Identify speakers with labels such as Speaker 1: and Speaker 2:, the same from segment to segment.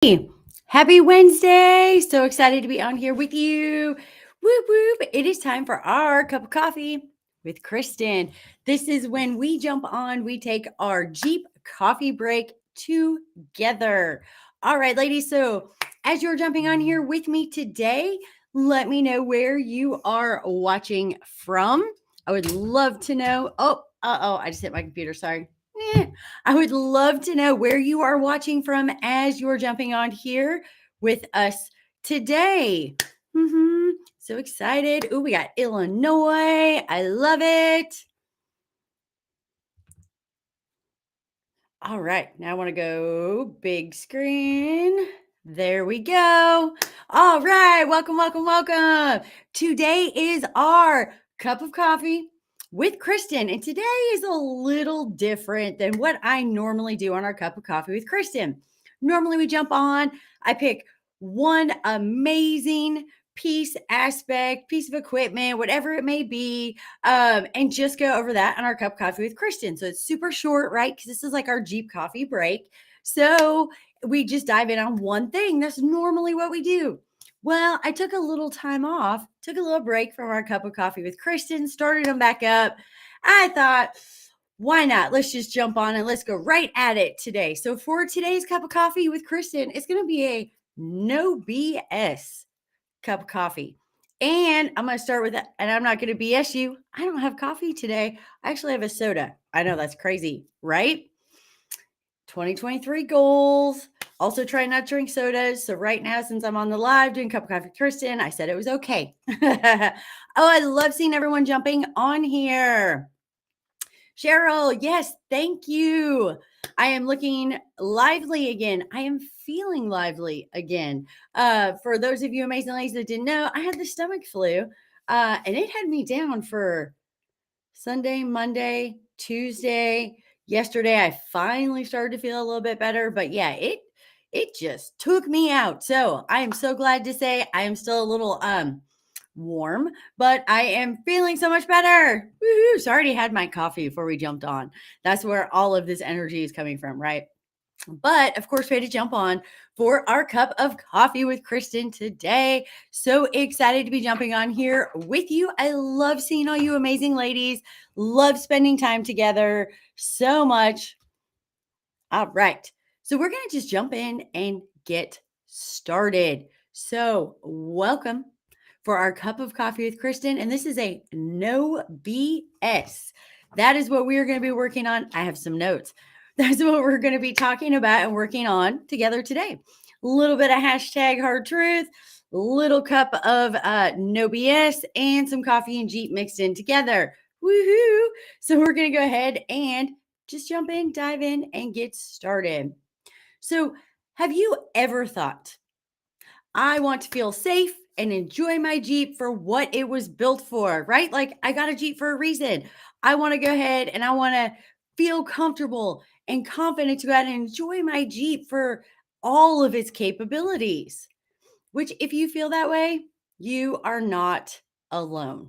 Speaker 1: Hey, happy Wednesday. So excited to be on here with you. Whoop, whoop. It is time for our cup of coffee with Kristin. This is when we jump on, we take our Jeep coffee break together. All right, ladies. So as you're jumping on here with me today, let me know where you are watching from. I would love to know. I just hit my computer. Sorry. Eh, I would love to know where you are watching from as you're jumping on here with us today. So excited. Oh, we got Illinois. I love it. All right. Now I want to go big screen. There we go. All right. Welcome, welcome, welcome. Today is our cup of coffee with Kristin. And today is a little different than what I normally do on our cup of coffee with Kristin. Normally we jump on, I pick one amazing piece of equipment, whatever it may be, and just go over that on our cup of coffee with Kristin. So it's super short, right? Because this is like our Jeep coffee break. So we just dive in on one thing. That's normally what we do. Well, I took a little time off, took a little break from our cup of coffee with Kristin, started them back up. I thought, why not? Let's just jump on and let's go right at it today. So for today's cup of coffee with Kristin, it's going to be a no BS cup of coffee. And I'm going to start with that. And I'm not going to BS you. I don't have coffee today. I actually have a soda. I know that's crazy, right? 2023 goals. Also try not to drink sodas. So right now, since I'm on the live doing cup of coffee with Kristin, I said it was okay. Oh, I love seeing everyone jumping on here. Cheryl, yes, thank you. I am looking lively again. I am feeling lively again. For those of you amazing ladies that didn't know, I had the stomach flu, and it had me down for Sunday, Monday, Tuesday. Yesterday, I finally started to feel a little bit better, but yeah, it just took me out. So I am so glad to say I am still a little warm, but I am feeling so much better. Woohoo! So I already had my coffee before we jumped on. That's where all of this energy is coming from, right? But of course, we had to jump on for our cup of coffee with Kristin today. So excited to be jumping on here with you. I love seeing all you amazing ladies. Love spending time together so much. All right. So we're going to just jump in and get started. So, welcome for our cup of coffee with Kristin. And this is a no BS. That is what we are going to be working on. I have some notes. That's what we're going to be talking about and working on together today. A little bit of hashtag hard truth, little cup of no BS, and some coffee and Jeep mixed in together. Woohoo! So we're going to go ahead and just jump in, dive in, and get started. So, have you ever thought, I want to feel safe and enjoy my Jeep for what it was built for, right? Like, I got a Jeep for a reason. I want to go ahead and I want to feel comfortable and confident to go out and enjoy my Jeep for all of its capabilities. Which, if you feel that way, you are not alone.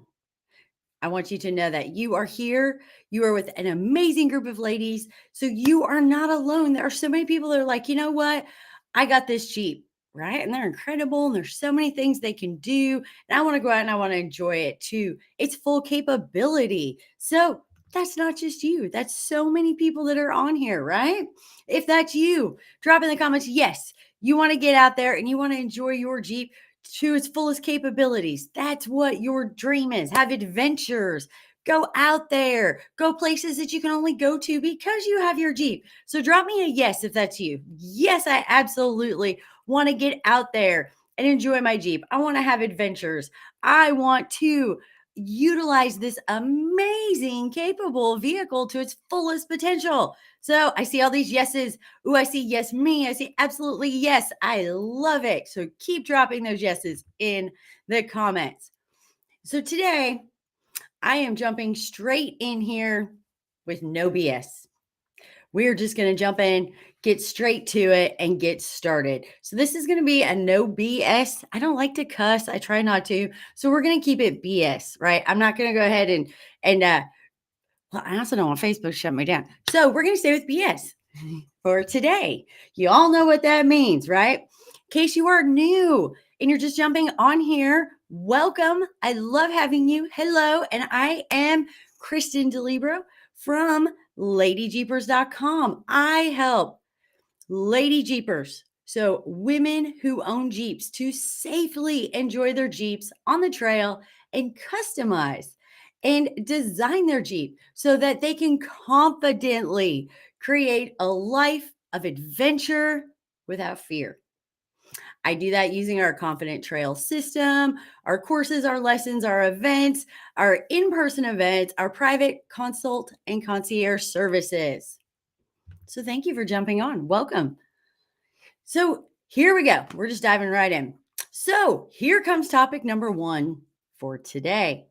Speaker 1: I want you to know that you are here. You are with an amazing group of ladies. So you are not alone. There are so many people that are like, you know what? I got this Jeep, right? And they're incredible. And there's so many things they can do. And I want to go out and I want to enjoy it too. It's full capability. So that's not just you. That's so many people that are on here, right? If that's you, drop in the comments. Yes, you want to get out there and you want to enjoy your Jeep to its fullest capabilities. That's what your dream is. Have adventures. Go out there. Go places that you can only go to because you have your Jeep. So drop me a yes if that's you. Yes, I absolutely want to get out there and enjoy my Jeep. I want to have adventures. I want to utilize this amazing, capable vehicle to its fullest potential. So I see all these yeses. Ooh, I see yes, me. I see absolutely yes. I love it. So keep dropping those yeses in the comments. So today I am jumping straight in here with no BS. We're just going to jump in, get straight to it, and get started. So this is going to be a no BS. I don't like to cuss. I try not to. So we're going to keep it BS, right? I'm not going to go ahead and well, I also don't want Facebook to shut me down. So we're going to stay with BS. for today. You all know what that means, right? In case you are new and you're just jumping on here, welcome. I love having you. Hello, and I am Kristin DeLibero from LadyJeepers.com. I help Lady Jeepers, so women who own Jeeps, to safely enjoy their Jeeps on the trail and customize and design their Jeep so that they can confidently create a life of adventure without fear. I do that using our Confident Trail system, our courses, our lessons, our events, our in person events, our private consult and concierge services. So, thank you for jumping on. Welcome. So here we go. We're just diving right in. So here comes topic number one for today.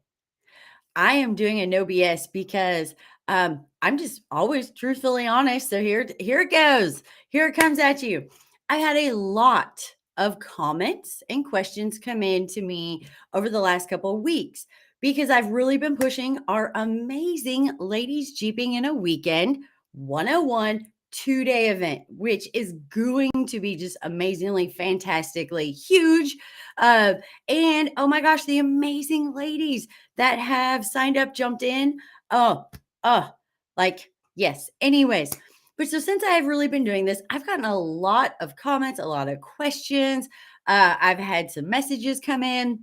Speaker 1: I am doing a no BS because I'm just always truthfully honest. So here it goes. Here it comes at you. I had a lot of comments and questions come in to me over the last couple of weeks because I've really been pushing our amazing Ladies Jeeping in a Weekend 101 2-day event, which is going to be just amazingly, fantastically huge. And oh my gosh, the amazing ladies that have signed up, jumped in. Oh, oh, like, yes. Anyways, but so since I have really been doing this, I've gotten a lot of comments, a lot of questions. I've had some messages come in.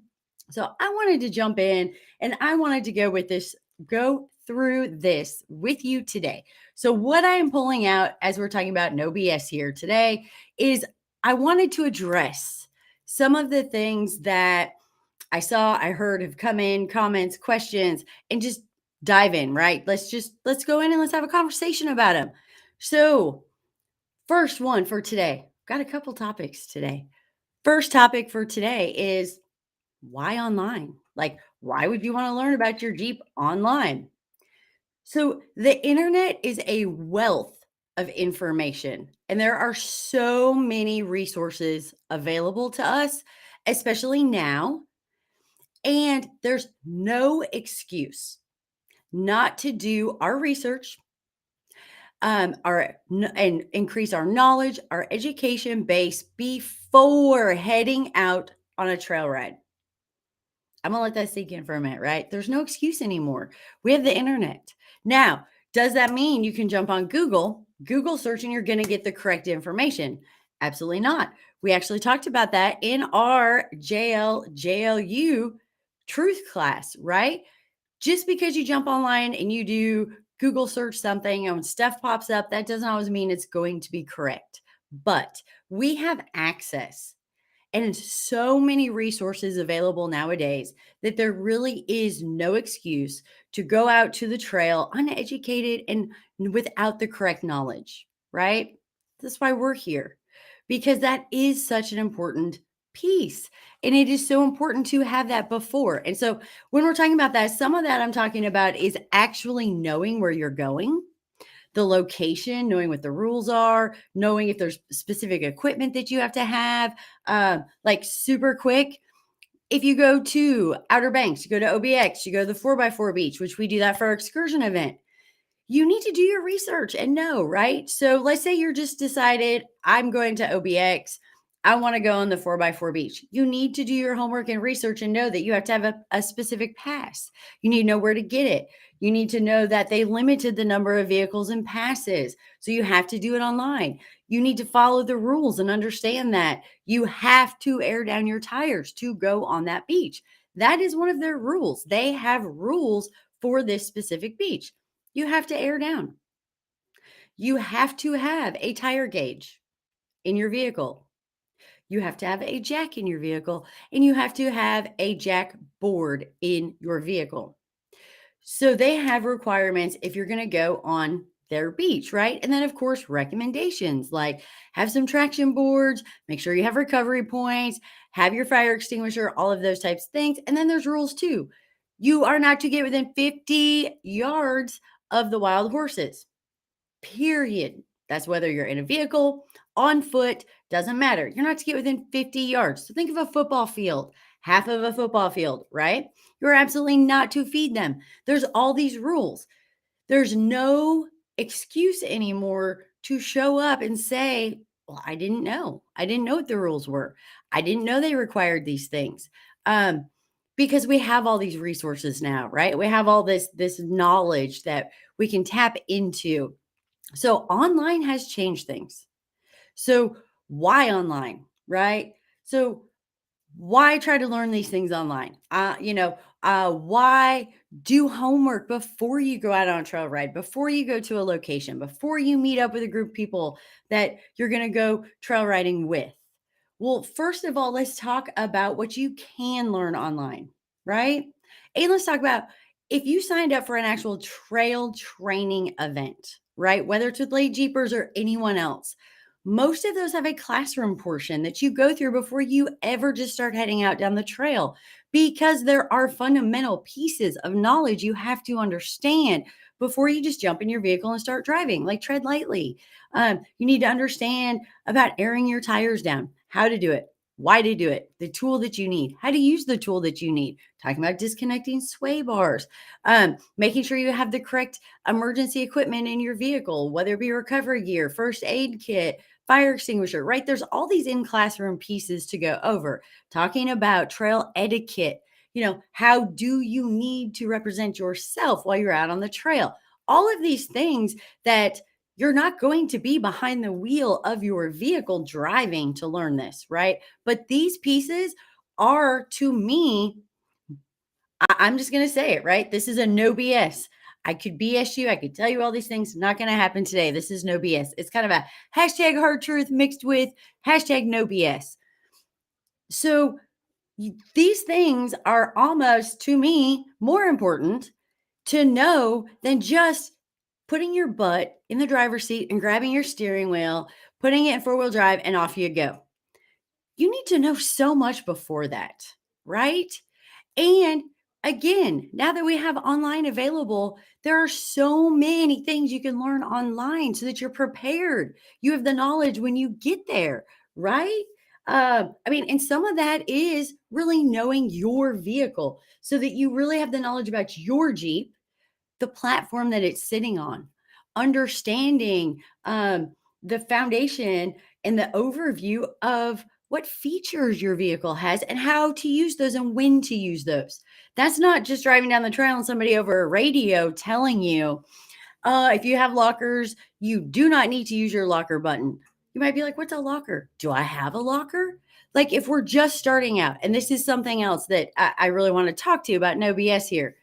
Speaker 1: So I wanted to jump in and I wanted to go through this with you today. So, what I am pulling out as we're talking about no BS here today is I wanted to address some of the things that I heard have come in, comments, questions, and just dive in, right? Let's go in and let's have a conversation about them. So, first one for today. Got a couple topics today. First topic for today is why online? Like, why would you want to learn about your Jeep online? So, the internet is a wealth of information, and there are so many resources available to us, especially now. And there's no excuse not to do our research, and increase our knowledge, our education base before heading out on a trail ride. I'm gonna let that sink in for a minute, right? There's no excuse anymore. We have the internet. Now, does that mean you can jump on Google search, and you're gonna get the correct information? Absolutely not. We actually talked about that in our JLU truth class, right? Just because you jump online and you do Google search something and stuff pops up, that doesn't always mean it's going to be correct. But we have access and so many resources available nowadays that there really is no excuse to go out to the trail uneducated and without the correct knowledge, right? That's why we're here, because that is such an important piece. And it is so important to have that before. And so when we're talking about that, some of that I'm talking about is actually knowing where you're going, the location, knowing what the rules are, knowing if there's specific equipment that you have to have. Like super quick, if you go to Outer Banks, you go to OBX, you go to the 4x4 beach, which we do that for our excursion event. You need to do your research and know, right? So let's say you're just decided, I'm going to OBX. I want to go on the 4x4 beach. You need to do your homework and research and know that you have to have a specific pass. You need to know where to get it. You need to know that they limited the number of vehicles and passes. So you have to do it online. You need to follow the rules and understand that you have to air down your tires to go on that beach. That is one of their rules. They have rules for this specific beach. You have to air down. You have to have a tire gauge in your vehicle. You have to have a jack in your vehicle, and you have to have a jack board in your vehicle. So they have requirements if you're going to go on their beach, right? And then, of course, recommendations like have some traction boards, make sure you have recovery points, have your fire extinguisher, all of those types of things. And then there's rules too. You are not to get within 50 yards of the wild horses, period. That's whether you're in a vehicle, on foot, doesn't matter. You're not to get within 50 yards. So think of a football field, half of a football field, right? You're absolutely not to feed them. There's all these rules. There's no excuse anymore to show up and say, well, I didn't know. I didn't know what the rules were. I didn't know they required these things. Um, because we have all these resources now, right? We have all this knowledge that we can tap into. So online has changed things. So why online, right? So why try to learn these things online? Why do homework before you go out on a trail ride, before you go to a location, before you meet up with a group of people that you're going to go trail riding with? Well, first of all, let's talk about what you can learn online, right? And let's talk about if you signed up for an actual trail training event, right? Whether it's with Late Jeepers or anyone else, most of those have a classroom portion that you go through before you ever just start heading out down the trail because there are fundamental pieces of knowledge you have to understand before you just jump in your vehicle and start driving, like tread lightly. You need to understand about airing your tires down, how to do it, why to do it, the tool that you need, how to use the tool that you need, talking about disconnecting sway bars, making sure you have the correct emergency equipment in your vehicle, whether it be recovery gear, first aid kit, fire extinguisher, right? There's all these in classroom pieces to go over. Talking about trail etiquette, how do you need to represent yourself while you're out on the trail? All of these things that you're not going to be behind the wheel of your vehicle driving to learn this, right? But these pieces are to me, I'm just going to say it, right? This is a no BS. I could BS you. I could tell you all these things. Not going to happen today. This is no BS. It's kind of a hashtag hard truth mixed with hashtag no BS. So these things are almost, to me, more important to know than just putting your butt in the driver's seat and grabbing your steering wheel, putting it in four-wheel drive, and off you go. You need to know so much before that, right? And again, now that we have online available, there are so many things you can learn online so that you're prepared. You have the knowledge when you get there, right? And some of that is really knowing your vehicle so that you really have the knowledge about your Jeep, the platform that it's sitting on, understanding the foundation and the overview of what features your vehicle has and how to use those and when to use those. That's not just driving down the trail and somebody over a radio telling you, if you have lockers, you do not need to use your locker button. You might be like, what's a locker? Do I have a locker? Like, if we're just starting out, and this is something else that I really want to talk to you about, no BS here.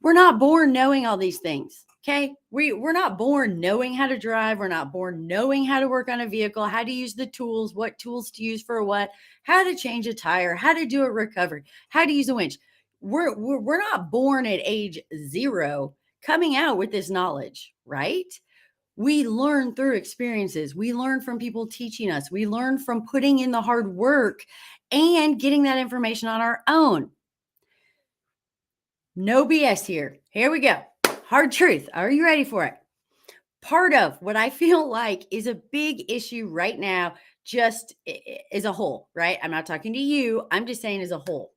Speaker 1: We're not born knowing all these things. Okay. We're not born knowing how to drive. We're not born knowing how to work on a vehicle, how to use the tools, what tools to use for what, how to change a tire, how to do a recovery, how to use a winch. We're not born at age 0 coming out with this knowledge, right? We learn through experiences. We learn from people teaching us. We learn from putting in the hard work and getting that information on our own. No BS here. Here we go. Hard truth. Are you ready for it? Part of what I feel like is a big issue right now, just as a whole, right? I'm not talking to you. I'm just saying as a whole.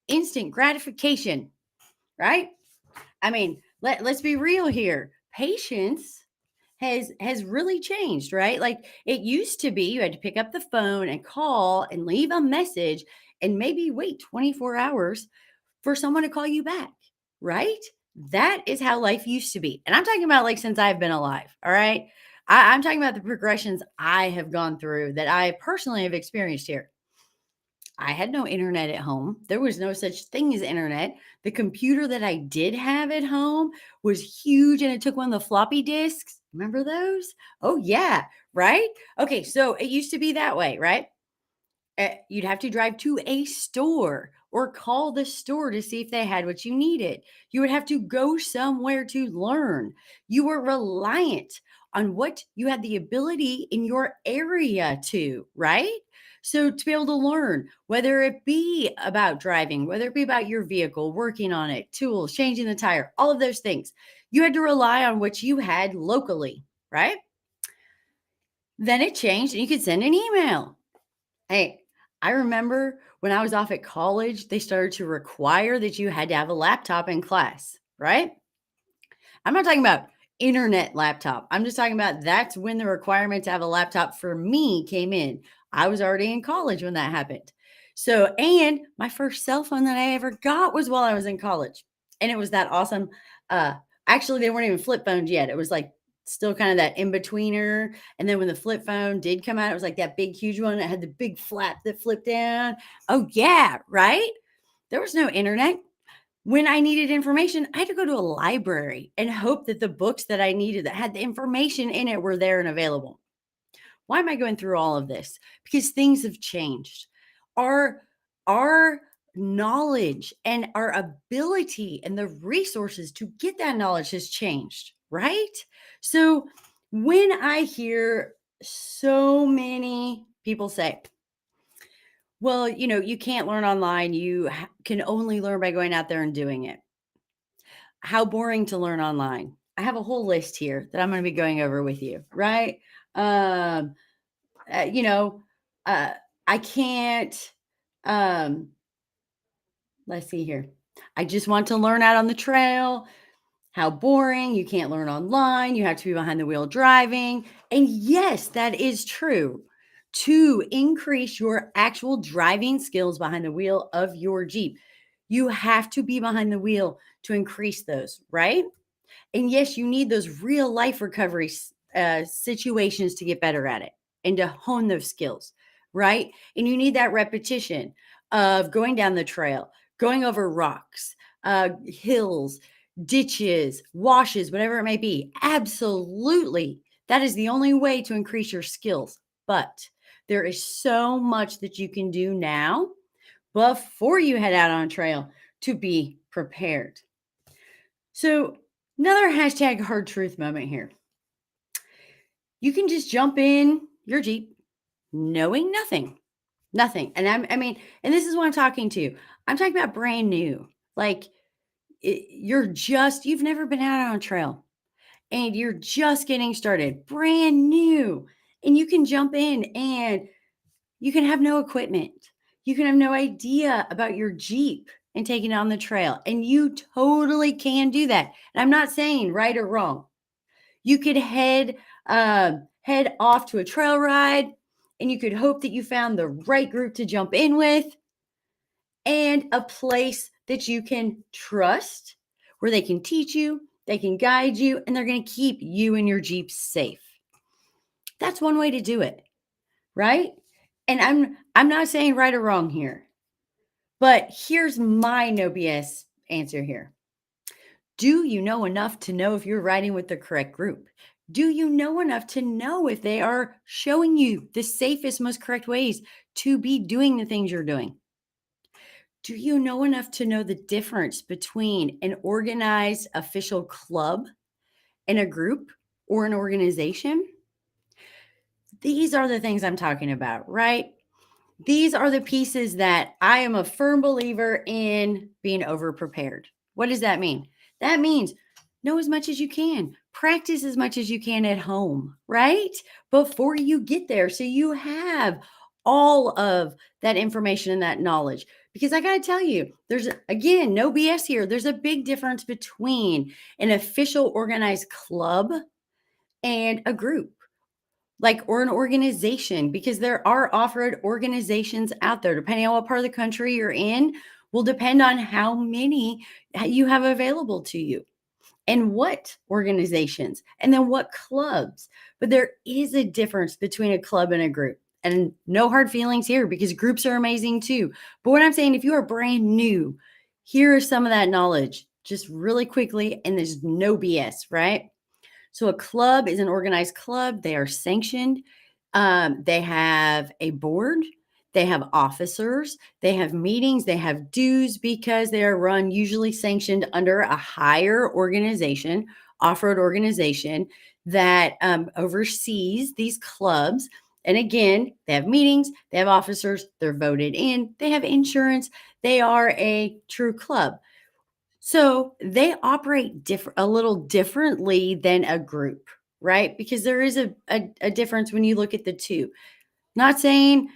Speaker 1: Instant gratification, right? Let's be real here. Patience has really changed, right? Like it used to be you had to pick up the phone and call and leave a message and maybe wait 24 hours for someone to call you back, right? That is how life used to be. And I'm talking about like since I've been alive. All right. I'm talking about the progressions I have gone through that I personally have experienced here. I had no internet at home. There was no such thing as internet. The computer that I did have at home was huge and it took one of the floppy disks. Remember those? Oh, yeah. Right. Okay. So it used to be that way, right? You'd have to drive to a store or call the store to see if they had what you needed. You would have to go somewhere to learn. You were reliant on what you had the ability in your area to, right? So to be able to learn, whether it be about driving, whether it be about your vehicle, working on it, tools, changing the tire, all of those things, you had to rely on what you had locally, right? Then it changed and you could send an email. Hey, I remember when I was off at college, they started to require that you had to have a laptop in class, right? I'm not talking about internet laptop. I'm just talking about that's when the requirement to have a laptop for me came in. I was already in college when that happened. So, and my first cell phone that I ever got was while I was in college. And it was that awesome. Uh, actually, they weren't even flip phones yet. It was like still kind of that in betweener. And then when the flip phone did come out, it was like that big, huge one that had the big flap that flipped down. Oh, yeah, right? There was no internet. When I needed information, I had to go to a library and hope that the books that I needed that had the information in it were there and available. Why am I going through all of this? Because things have changed. Our our knowledge and our ability and the resources to get that knowledge has changed, right? So when I hear so many people say, well, you can't learn online, you can only learn by going out there and doing it. How boring to learn online. I have a whole list here that I'm going to be going over with you, right? Um, uh, you know, uh, I can't, um, let's see here. I just want to learn out on the trail. How boring. You can't learn online. You have to be behind the wheel driving. And yes, that is true. To increase your actual driving skills behind the wheel of your Jeep, you have to be behind the wheel to increase those, right? And yes, you need those real life recovery situations to get better at it and to hone those skills, right? And you need that repetition of going down the trail, going over rocks, hills, ditches, washes, whatever it may be. Absolutely. That is the only way to increase your skills. But there is so much that you can do now before you head out on a trail to be prepared. So, another hashtag hard truth moment here. You can just jump in your Jeep knowing nothing, nothing. And and this is what I'm talking to. I'm talking about brand new. Like you've never been out on a trail and you're just getting started, brand new. And you can jump in and you can have no equipment. You can have no idea about your Jeep and taking it on the trail. And you totally can do that. And I'm not saying right or wrong. You could head off to a trail ride and you could hope that you found the right group to jump in with and a place that you can trust where they can teach you, they can guide you, and they're going to keep you and your Jeep safe. That's one way to do it, right? And I'm not saying right or wrong here. But here's my no BS answer here. Do you know enough to know if you're riding with the correct group? Do you know enough to know if they are showing you the safest, most correct ways to be doing the things you're doing? Do you know enough to know the difference between an organized official club and a group or an organization? These are the things I'm talking about, right? These are the pieces that I am a firm believer in being over prepared. What does that mean? That means know as much as you can, practice as much as you can at home, right? Before you get there. So you have all of that information and that knowledge. Because I got to tell you, again, no BS here. There's a big difference between an official organized club and a group or an organization, because there are off-road organizations out there. Depending on what part of the country you're in will depend on how many you have available to you and what organizations and then what clubs. But there is a difference between a club and a group. And no hard feelings here, because groups are amazing too. But what I'm saying, if you are brand new, here is some of that knowledge just really quickly, and there's no BS, right? So a club is an organized club. They are sanctioned. They have a board. They have officers. They have meetings. They have dues, because they are run usually sanctioned under a higher organization, off-road organization that oversees these clubs. And again, they have meetings. They have officers. They're voted in. They have insurance. They are a true club. So they operate a little differently than a group, right? Because there is a difference when you look at the two. Not saying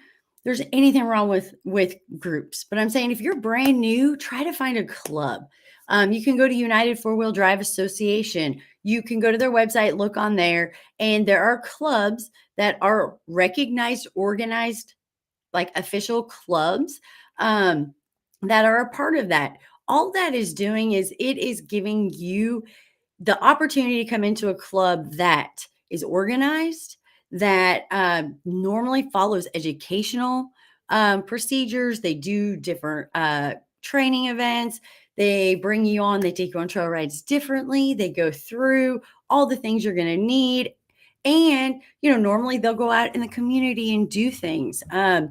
Speaker 1: there's anything wrong with groups, but I'm saying if you're brand new, try to find a club. You can go to United Four Wheel Drive Association. You can go to their website, look on there, and there are clubs that are recognized, organized, like official clubs um, that are a part of that. All that is doing is it is giving you the opportunity to come into a club that is organized, that normally follows educational procedures. They do different training events. They bring you on, they take you on trail rides differently. They go through all the things you're going to need. And, normally they'll go out in the community and do things, and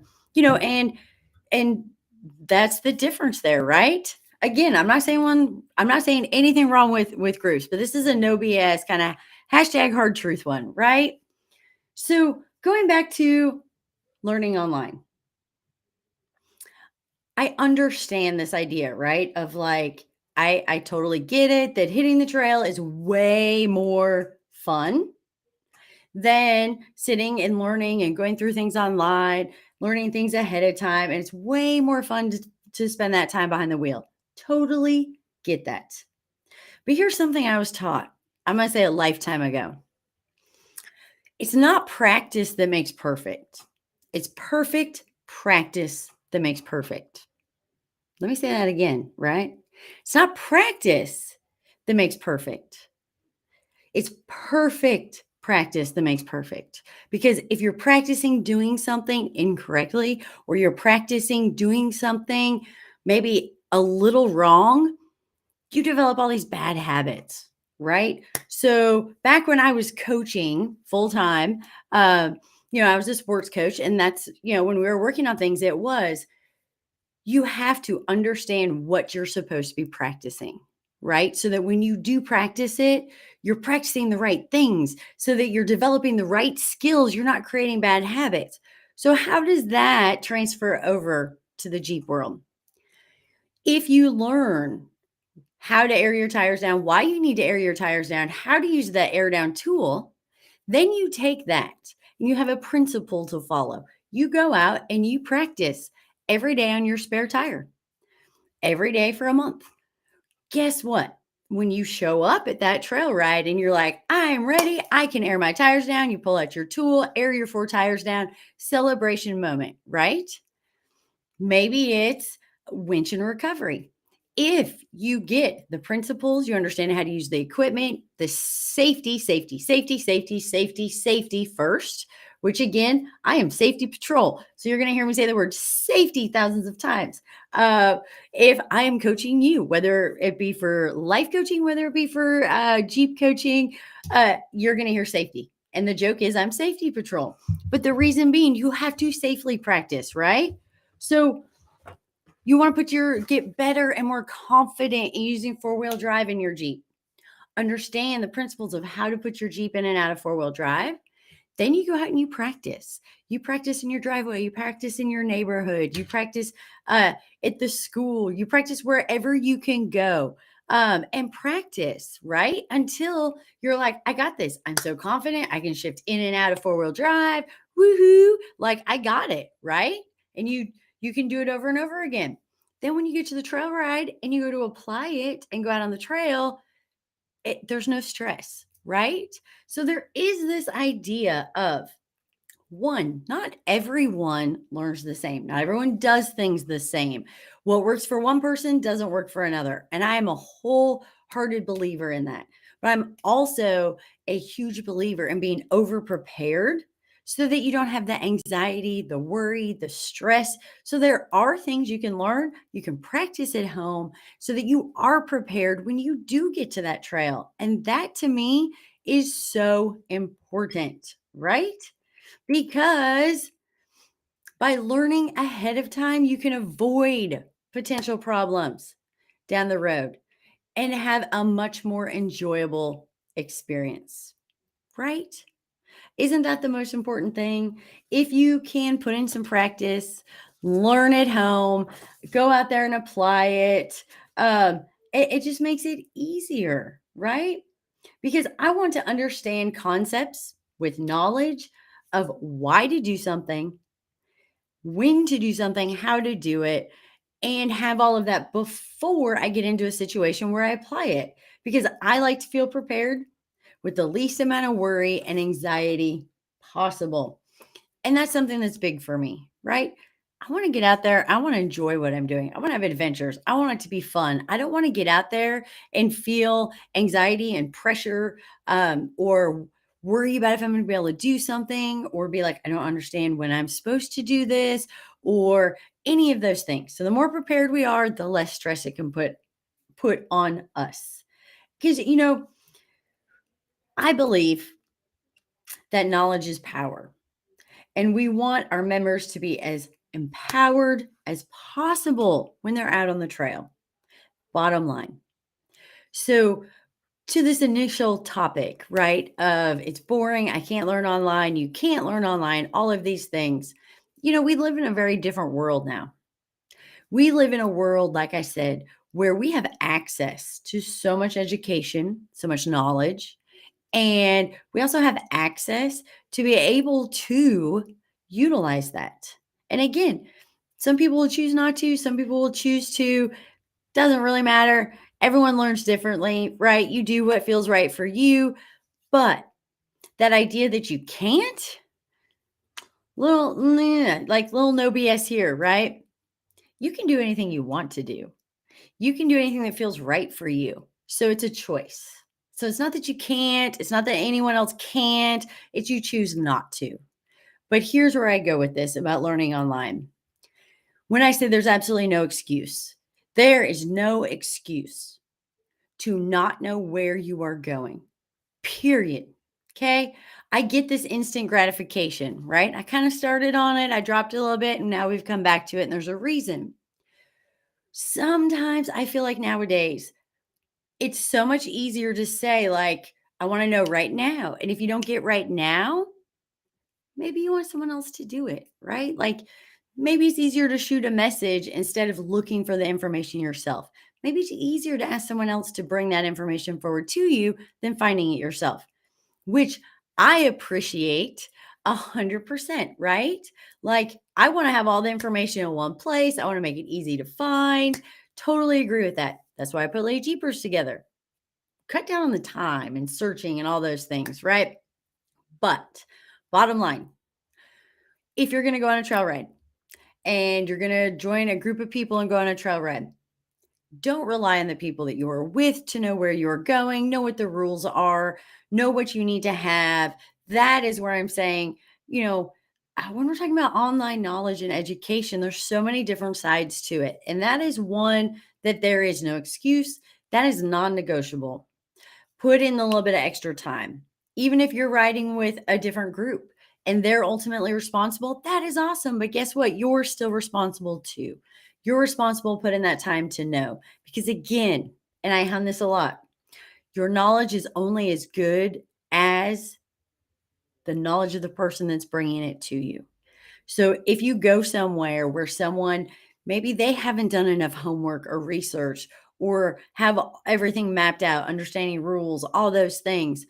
Speaker 1: that's the difference there, right? Again, I'm not saying anything wrong with groups, but this is a no BS kind of hashtag hard truth one, right? So going back to learning online, I understand this idea, right? Of like, I totally get it that hitting the trail is way more fun than sitting and learning and going through things online, learning things ahead of time. And it's way more fun to spend that time behind the wheel. Totally get that. But here's something I was taught, I'm going to say a lifetime ago. It's not practice that makes perfect, it's perfect practice that makes perfect. Let me say that again, right? It's not practice that makes perfect. It's perfect practice that makes perfect. Because if you're practicing doing something incorrectly, or you're practicing doing something maybe a little wrong, you develop all these bad habits, right? So back when I was coaching full time, I was a sports coach, and that's, when we were working on things, it was you have to understand what you're supposed to be practicing, right? So that when you do practice it, you're practicing the right things so that you're developing the right skills. You're not creating bad habits. So, how does that transfer over to the Jeep world? If you learn how to air your tires down, why you need to air your tires down, how to use that air down tool, then you take that and you have a principle to follow. You go out and you practice every day on your spare tire every day for a month. Guess what? When you show up at that trail ride and you're like, I'm ready, I can air my tires down, you pull out your tool, air your 4 tires down, celebration moment, right? Maybe it's winch and recovery. If you get the principles, you understand how to use the equipment, the safety first, which again, I am safety patrol. So you're going to hear me say the word safety thousands of times. If I am coaching you, whether it be for life coaching, whether it be for Jeep coaching, you're going to hear safety. And the joke is I'm safety patrol. But the reason being, you have to safely practice, right? So you want to get better and more confident in using 4-wheel drive in your Jeep. Understand the principles of how to put your Jeep in and out of 4-wheel drive. Then you go out and you practice. You practice in your driveway. You practice in your neighborhood. You practice at the school. You practice wherever you can go, and practice, right? Until you're like, I got this. I'm so confident. I can shift in and out of 4-wheel drive. Woohoo. Like I got it, right? And you can do it over and over again. Then when you get to the trail ride and you go to apply it and go out on the trail, there's no stress, right? So there is this idea of one, not everyone learns the same. Not everyone does things the same. What works for one person doesn't work for another. And I am a wholehearted believer in that. But I'm also a huge believer in being over prepared so that you don't have the anxiety, the worry, the stress. So there are things you can learn, you can practice at home so that you are prepared when you do get to that trail. And that to me is so important, right? Because by learning ahead of time, you can avoid potential problems down the road and have a much more enjoyable experience, right? Isn't that the most important thing? If you can put in some practice, learn at home, go out there and apply it, it just makes it easier, right? Because I want to understand concepts with knowledge of why to do something, when to do something, how to do it, and have all of that before I get into a situation where I apply it. Because I like to feel prepared with the least amount of worry and anxiety possible. And that's something that's big for me, right? I want to get out there. I want to enjoy what I'm doing. I want to have adventures. I want it to be fun. I don't want to get out there and feel anxiety and pressure, or worry about if I'm going to be able to do something, or be like, I don't understand when I'm supposed to do this, or any of those things. So the more prepared we are, the less stress it can put on us. Because I believe that knowledge is power. And we want our members to be as empowered as possible when they're out on the trail. Bottom line. So, to this initial topic, right? Of it's boring, I can't learn online, you can't learn online, all of these things. We live in a very different world now. We live in a world, like I said, where we have access to so much education, so much knowledge, and we also have access to be able to utilize that. And again, some people will choose not to, some people will choose to. Doesn't really matter. Everyone learns differently, right? You do what feels right for you. But that idea that you can't, like little no BS here, right? You can do anything you want to do. You can do anything that feels right for you. So it's a choice. So it's not that you can't, it's not that anyone else can't, it's you choose not to. But here's where I go with this about learning online. When I say there's absolutely no excuse, there is no excuse to not know where you are going, period. Okay. I get this instant gratification, right? I kind of started on it, I dropped it a little bit, and now we've come back to it, and there's a reason. Sometimes I feel like nowadays it's so much easier to say, like, I want to know right now. And if you don't get right now, maybe you want someone else to do it, right? Like maybe it's easier to shoot a message instead of looking for the information yourself. Maybe it's easier to ask someone else to bring that information forward to you than finding it yourself, which I appreciate 100%, right? Like I want to have all the information in one place. I want to make it easy to find. Totally agree with that. That's why I put Lady Jeepers together. Cut down on the time and searching and all those things, right? But bottom line, if you're going to go on a trail ride and you're going to join a group of people and go on a trail ride, don't rely on the people that you are with to know where you're going, know what the rules are, know what you need to have. That is where I'm saying, when we're talking about online knowledge and education, there's so many different sides to it. And that is one that there is no excuse. That is non negotiable. Put in a little bit of extra time. Even if you're riding with a different group and they're ultimately responsible, that is awesome. But guess what? You're still responsible too. You're responsible to put in that time to know. Because again, and I hum this a lot, your knowledge is only as good as the knowledge of the person that's bringing it to you. So if you go somewhere where someone, maybe they haven't done enough homework or research or have everything mapped out, understanding rules, all those things,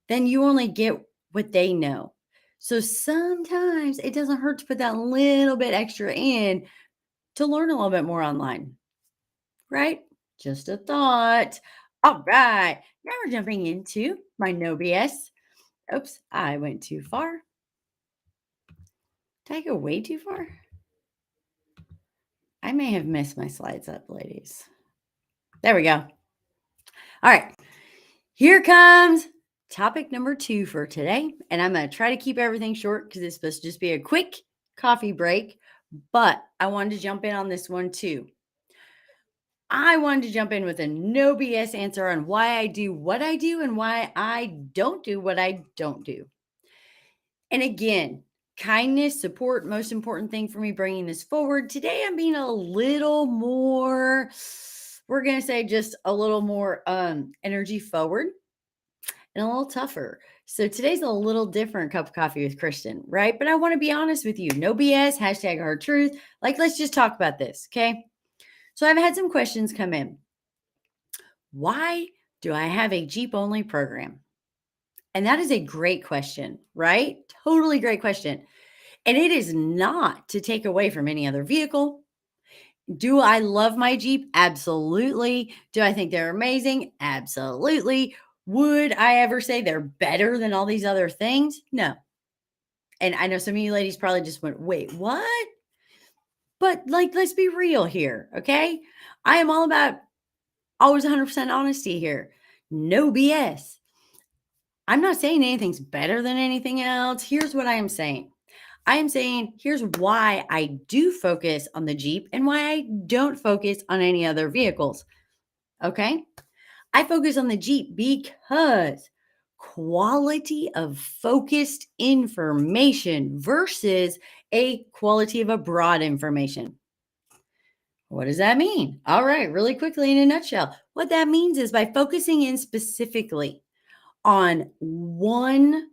Speaker 1: then you only get what they know. So sometimes it doesn't hurt to put that little bit extra in to learn a little bit more online, right? Just a thought. All right. Now we're jumping into my no BS. Oops, I went too far. Did I go way too far? I may have messed my slides up, ladies. There we go. All right. Here comes topic number 2 for today. And I'm going to try to keep everything short because it's supposed to just be a quick coffee break. But I wanted to jump in on this one too. I wanted to jump in with a no BS answer on why I do what I do and why I don't do what I don't do. And again, kindness, support, most important thing for me bringing this forward. Today, I'm being a little more, we're going to say just a little more energy forward and a little tougher. So today's a little different cup of coffee with Kristin, right? But I want to be honest with you. No BS, hashtag hard truth. Like, let's just talk about this, okay? So I've had some questions come in. Why do I have a Jeep only program? And that is a great question, right? Totally great question. And it is not to take away from any other vehicle. Do I love my Jeep? Absolutely. Do I think they're amazing? Absolutely. Would I ever say they're better than all these other things? No. And I know some of you ladies probably just went, wait, what? But like, let's be real here. Okay. I am all about always 100% honesty here. No BS. I'm not saying anything's better than anything else. Here's what I am saying. I am saying here's why I do focus on the Jeep and why I don't focus on any other vehicles. Okay. I focus on the Jeep because quality of focused information versus a quality of a broad information. What does that mean? All right, really quickly in a nutshell, what that means is by focusing in specifically on one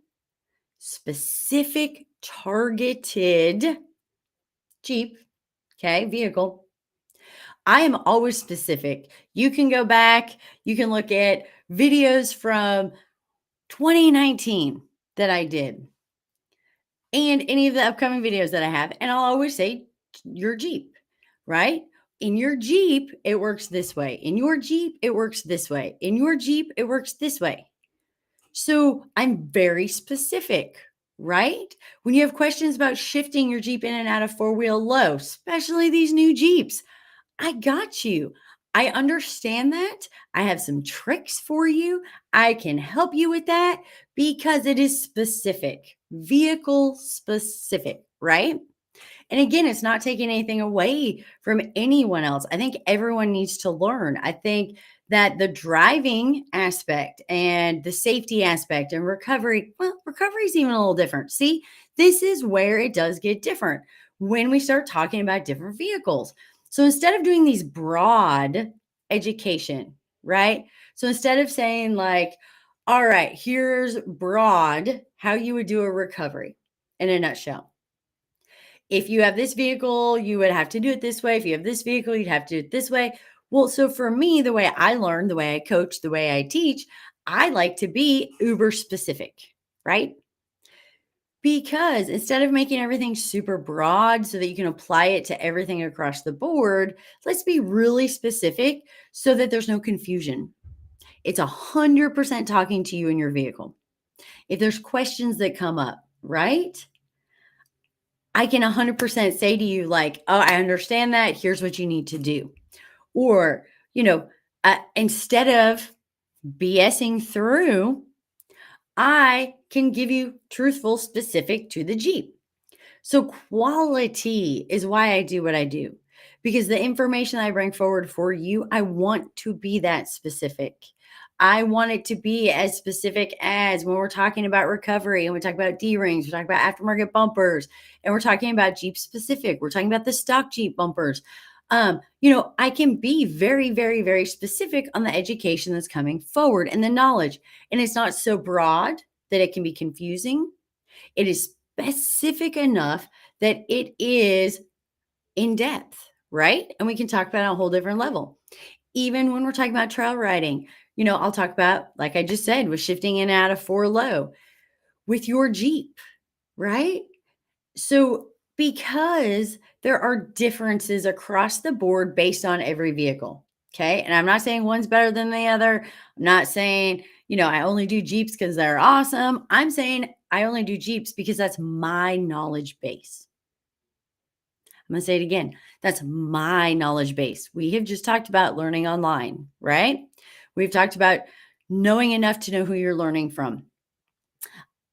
Speaker 1: specific targeted Jeep, okay, vehicle, I am always specific. You can go back, you can look at videos from 2019 that I did and any of the upcoming videos that I have. And I'll always say, your Jeep, right? In your Jeep, it works this way. In your Jeep, it works this way. In your Jeep, it works this way. So I'm very specific, right? When you have questions about shifting your Jeep in and out of four-wheel low, especially these new Jeeps, I got you. I understand that. I have some tricks for you. I can help you with that because it is specific, vehicle specific, right? And again, it's not taking anything away from anyone else. I think everyone needs to learn. I think that the driving aspect and the safety aspect and recovery, well, recovery is even a little different. See, this is where it does get different when we start talking about different vehicles. So instead of doing these broad education, right? So instead of saying, like, all right, here's broad how you would do a recovery in a nutshell. If you have this vehicle, you would have to do it this way. If you have this vehicle, you'd have to do it this way. Well, so for me, the way I learn, the way I coach, the way I teach, I like to be uber specific, right? Because instead of making everything super broad so that you can apply it to everything across the board, let's be really specific so that there's no confusion. It's 100% talking to you in your vehicle. If there's questions that come up, right? I can 100% say to you, like, oh, I understand that. Here's what you need to do. Or, instead of BSing through, I can give you truthful, specific to the Jeep. So quality is why I do what I do, because the information I bring forward for you, I want to be that specific. I want it to be as specific as when we're talking about recovery and we talk about D-rings, we talk about aftermarket bumpers, and we're talking about Jeep specific. We're talking about the stock Jeep bumpers. I can be very, very, very specific on the education that's coming forward and the knowledge. And it's not so broad that it can be confusing. It is specific enough that it is in depth, right? And we can talk about it on a whole different level. Even when we're talking about trail riding, I'll talk about, like I just said, with shifting in and out of four low with your Jeep, right? So, because there are differences across the board based on every vehicle. Okay. And I'm not saying one's better than the other. I'm not saying, I only do Jeeps because they're awesome. I'm saying I only do Jeeps because that's my knowledge base. I'm going to say it again. That's my knowledge base. We have just talked about learning online, right? We've talked about knowing enough to know who you're learning from.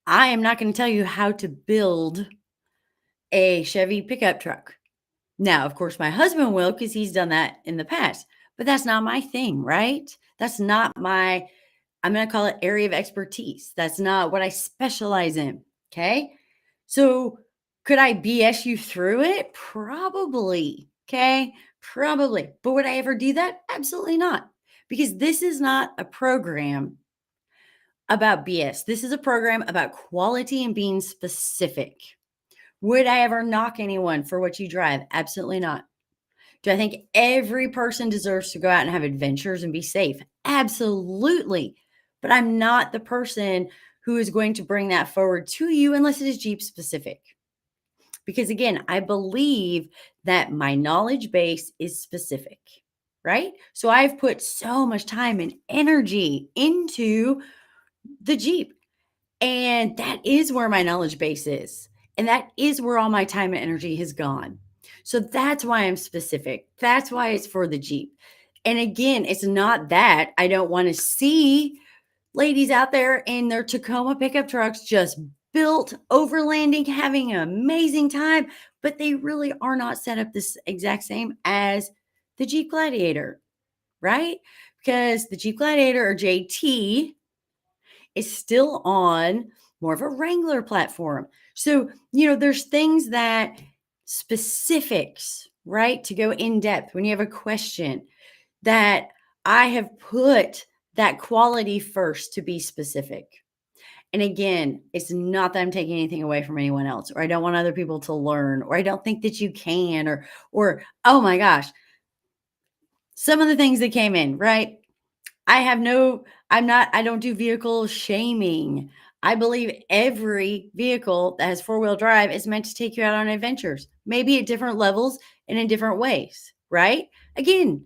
Speaker 1: I am not going to tell you how to build a Chevy pickup truck. Now, of course, my husband will because he's done that in the past, but that's not my thing, right? That's not my, I'm going to call it area of expertise. That's not what I specialize in. Okay. So could I BS you through it? Probably. Okay. Probably. But would I ever do that? Absolutely not. Because this is not a program about BS. This is a program about quality and being specific. Would I ever knock anyone for what you drive? Absolutely not. Do I think every person deserves to go out and have adventures and be safe? Absolutely. But I'm not the person who is going to bring that forward to you unless it is Jeep specific. Because again, I believe that my knowledge base is specific, right? So I've put so much time and energy into the Jeep. And that is where my knowledge base is. And that is where all my time and energy has gone. So that's why I'm specific. That's why it's for the Jeep. And again, it's not that I don't want to see ladies out there in their Tacoma pickup trucks just built, overlanding, having an amazing time, but they really are not set up this exact same as the Jeep Gladiator, right? Because the Jeep Gladiator or JT is still on more of a Wrangler platform. So, there's things that specifics, right? To go in depth when you have a question that I have put that quality first to be specific. And again, it's not that I'm taking anything away from anyone else, or I don't want other people to learn, or I don't think that you can, or oh my gosh, some of the things that came in, right? I don't do vehicle shaming. I believe every vehicle that has four-wheel drive is meant to take you out on adventures, maybe at different levels and in different ways, right? Again,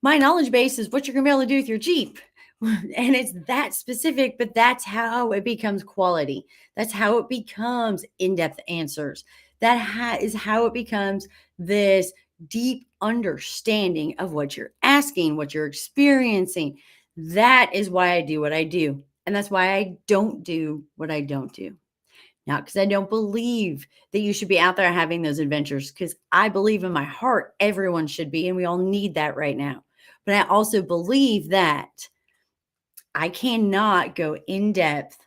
Speaker 1: my knowledge base is what you're going to be able to do with your Jeep. And it's that specific, but that's how it becomes quality. That's how it becomes in depth answers. Is how it becomes this deep understanding of what you're asking, what you're experiencing. That is why I do what I do. And that's why I don't do what I don't do. Not because I don't believe that you should be out there having those adventures, because I believe in my heart everyone should be, and we all need that right now. But I also believe that I cannot go in depth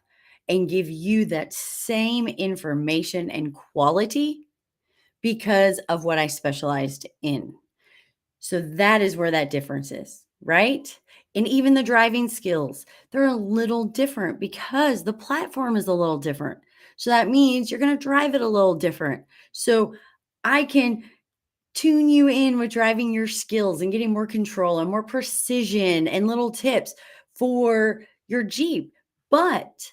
Speaker 1: and give you that same information and quality because of what I specialized in. So that is where that difference is, right? And even the driving skills, they're a little different because the platform is a little different. So that means you're going to drive it a little different. So I can tune you in with driving your skills and getting more control and more precision and little tips for your Jeep. But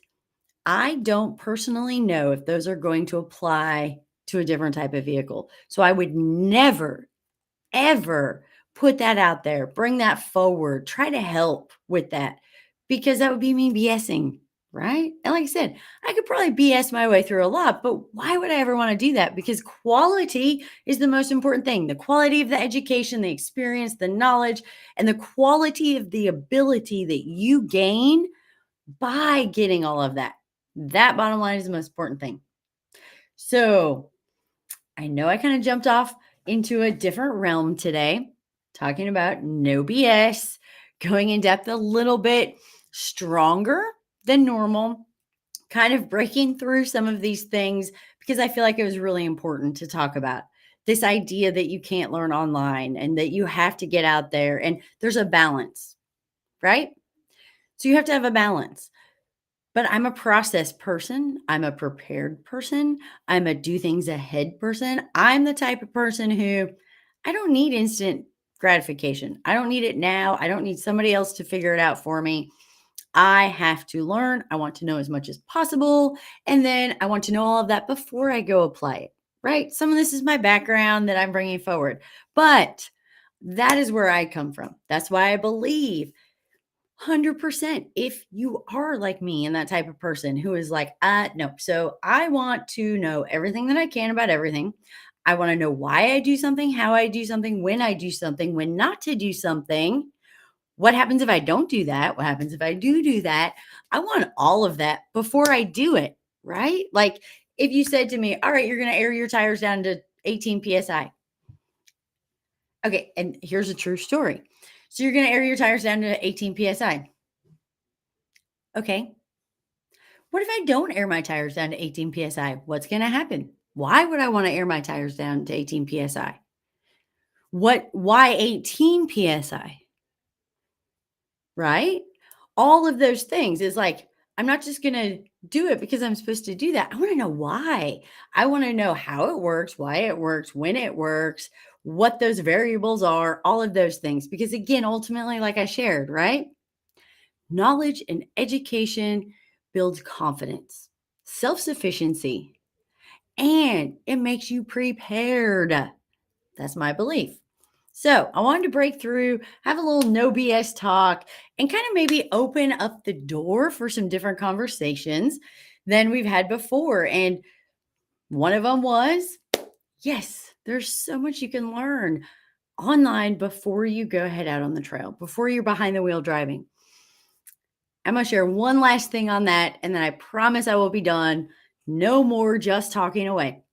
Speaker 1: I don't personally know if those are going to apply to a different type of vehicle. So I would never, ever put that out there, bring that forward, try to help with that, because that would be me BSing, right? And like I said, I could probably BS my way through a lot, but why would I ever want to do that? Because quality is the most important thing. The quality of the education, the experience, the knowledge, and the quality of the ability that you gain by getting all of that. That bottom line is the most important thing. So I know I kind of jumped off into a different realm today, talking about no BS, going in depth a little bit stronger than normal, kind of breaking through some of these things because I feel like it was really important to talk about this idea that you can't learn online and that you have to get out there and there's a balance, right? So you have to have a balance. But I'm a process person. I'm a prepared person. I'm a do things ahead person. I'm the type of person who I don't need instant gratification. I don't need it now. I don't need somebody else to figure it out for me. I have to learn. I want to know as much as possible. And then I want to know all of that before I go apply it, right? Some of this is my background that I'm bringing forward, but that is where I come from. That's why I believe 100%. If you are like me and that type of person who is like, no. So I want to know everything that I can about everything. I want to know why I do something, how I do something, when I do something, when not to do something. What happens if I don't do that? What happens if I do that? I want all of that before I do it, right? Like if you said to me, all right, you're going to air your tires down to 18 PSI. Okay. And here's a true story. So you're going to air your tires down to 18 PSI. Okay. What if I don't air my tires down to 18 PSI? What's going to happen? Why would I want to air my tires down to 18 PSI? Why 18 PSI? Right? All of those things is like, I'm not just going to do it because I'm supposed to do that. I want to know why. I want to know how it works, why it works, when it works, what those variables are, all of those things. Because again, ultimately, like I shared, right? Knowledge and education builds confidence, self sufficiency, and it makes you prepared. That's my belief. So I wanted to break through, have a little no BS talk, and kind of maybe open up the door for some different conversations than we've had before. And one of them was yes, there's so much you can learn online before you go head out on the trail, before you're behind the wheel driving. I'm going to share one last thing on that, and then I promise I will be done. No more just talking away.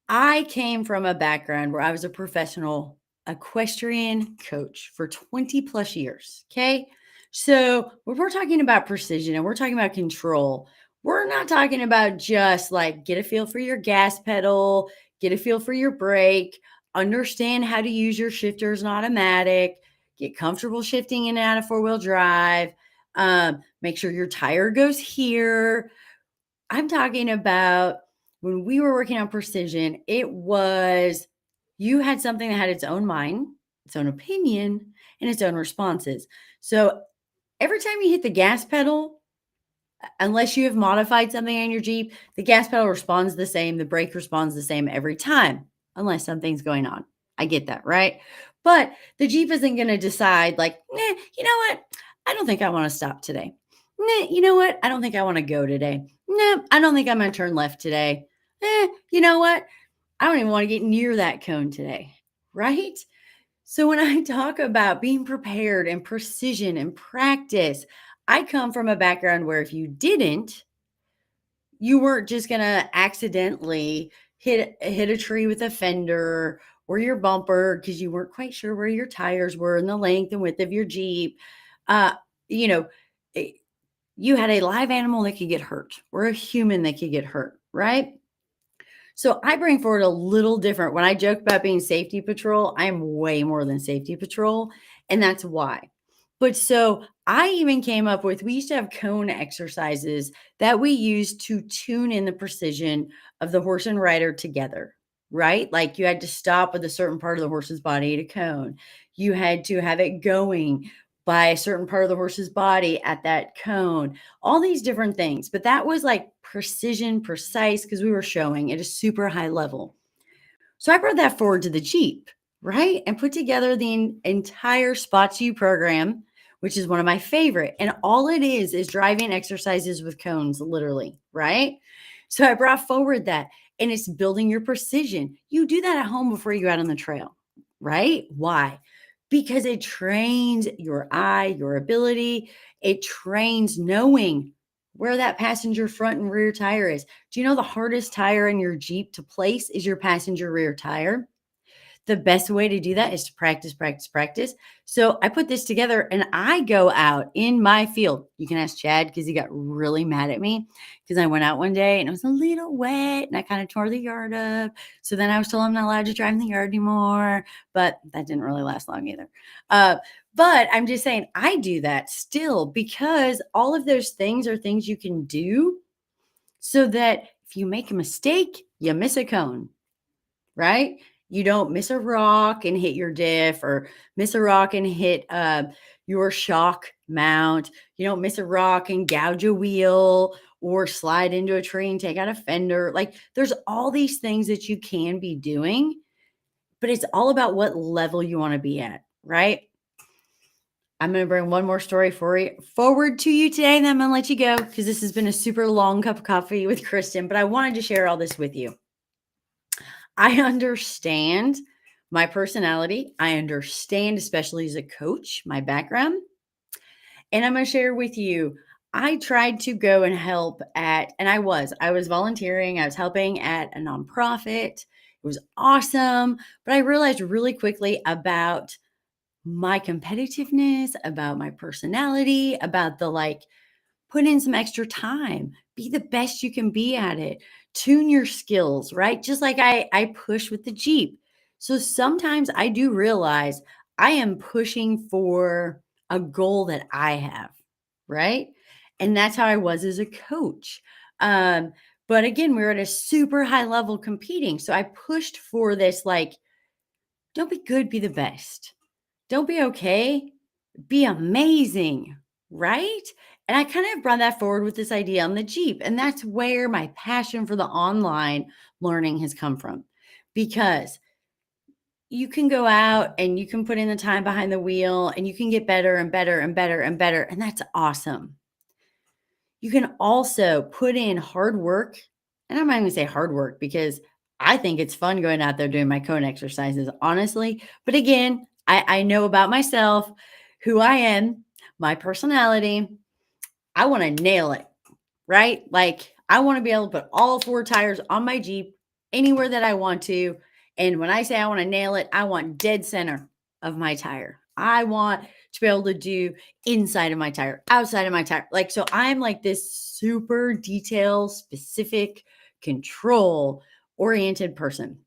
Speaker 1: I came from a background where I was a professional equestrian coach for 20 plus years. Okay. So when we're talking about precision and we're talking about control, we're not talking about just like get a feel for your gas pedal, get a feel for your brake, understand how to use your shifters and automatic, get comfortable shifting in and out of four-wheel drive, make sure your tire goes here. I'm talking about when we were working on precision, it was you had something that had its own mind, its own opinion, and its own responses. So every time you hit the gas pedal, unless you have modified something on your Jeep, the gas pedal responds the same, the brake responds the same every time, unless something's going on. I get that, right? But the Jeep isn't going to decide, like, you know what? I don't think I want to stop today. You know what? I don't think I want to go today. I don't think I'm going to turn left today. You know what? I don't even want to get near that cone today, right? So when I talk about being prepared and precision and practice, I come from a background where if you didn't, you weren't just gonna accidentally hit a tree with a fender or your bumper because you weren't quite sure where your tires were and the length and width of your Jeep. Uh, you know, eh, you had a live animal that could get hurt or a human that could get hurt, right? So I bring forward a little different. When I joke about being safety patrol, I am way more than safety patrol. And that's why. But so I even came up with, we used to have cone exercises that we used to tune in the precision of the horse and rider together, right? Like you had to stop with a certain part of the horse's body at a cone. You had to have it going by a certain part of the horse's body at that cone, all these different things. But that was like precision, precise, because we were showing at a super high level. So I brought that forward to the Jeep, right? And put together the entire Spot You program, which is one of my favorite. And all it is driving exercises with cones, literally, right? So I brought forward that, and it's building your precision. You do that at home before you go out on the trail, right? Why? Because it trains your eye, your ability. It trains knowing where that passenger front and rear tire is. Do you know the hardest tire in your Jeep to place is your passenger rear tire? The best way to do that is to practice, practice, practice. So I put this together and I go out in my field. You can ask Chad because he got really mad at me because I went out one day and it was a little wet and I kind of tore the yard up. So then I was told I'm not allowed to drive in the yard anymore, but that didn't really last long either. Uh, but I'm just saying I do that still because all of those things are things you can do so that if you make a mistake, you miss a cone, right? You don't miss a rock and hit your diff or miss a rock and hit your shock mount. You don't miss a rock and gouge a wheel or slide into a tree and take out a fender. Like there's all these things that you can be doing, but it's all about what level you want to be at, right? I'm going to bring one more story for you forward to you today, and then I'm going to let you go because this has been a super long cup of coffee with Kristin, but I wanted to share all this with you. I understand my personality. I understand, especially as a coach, my background. And I'm going to share with you. I tried to go and help and I was volunteering. I was helping at a nonprofit. It was awesome. But I realized really quickly about my competitiveness, about my personality, about the like, put in some extra time, be the best you can be at it, tune your skills, right? Just like I push with the Jeep. So sometimes I do realize I am pushing for a goal that I have, right? And that's how I was as a coach. But again, we were at a super high level competing. So I pushed for this like, don't be good, be the best. Don't be okay, be amazing, right? And I kind of brought that forward with this idea on the Jeep. And that's where my passion for the online learning has come from. Because you can go out and you can put in the time behind the wheel and you can get better and better and better and better. And that's awesome. You can also put in hard work. And I'm not going to say hard work because I think it's fun going out there doing my cone exercises, honestly. But again, I know about myself, who I am, my personality. I want to nail it, right? Like I want to be able to put all four tires on my Jeep anywhere that I want to. And when I say I want to nail it, I want dead center of my tire. I want to be able to do inside of my tire, outside of my tire. Like, so I'm like this super detail specific, control oriented person.